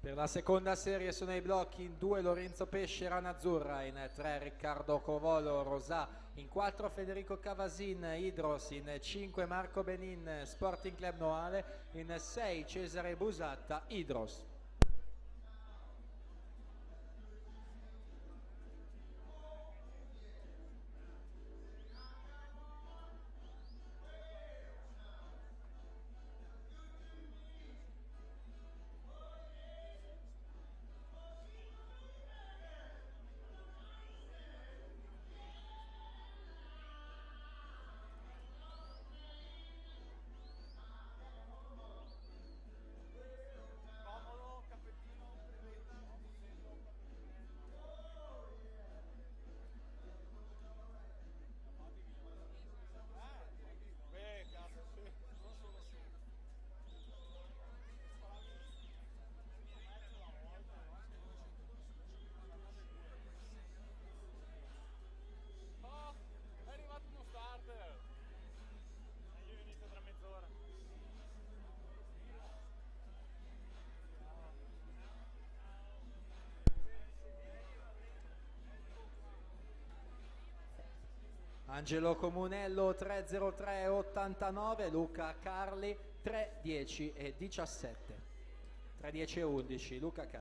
Per la seconda serie sono i blocchi in 2 Lorenzo Pesce Ranazzurra, in 3 Riccardo Covolo Rosà, in 4 Federico Cavasin Idros, in 5 Marco Benin Sporting Club Noale, in 6 Cesare Busatta Idros. È arrivato uno starter. Io inizio tra mezz'ora. Angelo Comunello 3:03:89, Luca Carli 3:10:17. 3:10:11, Luca Carli.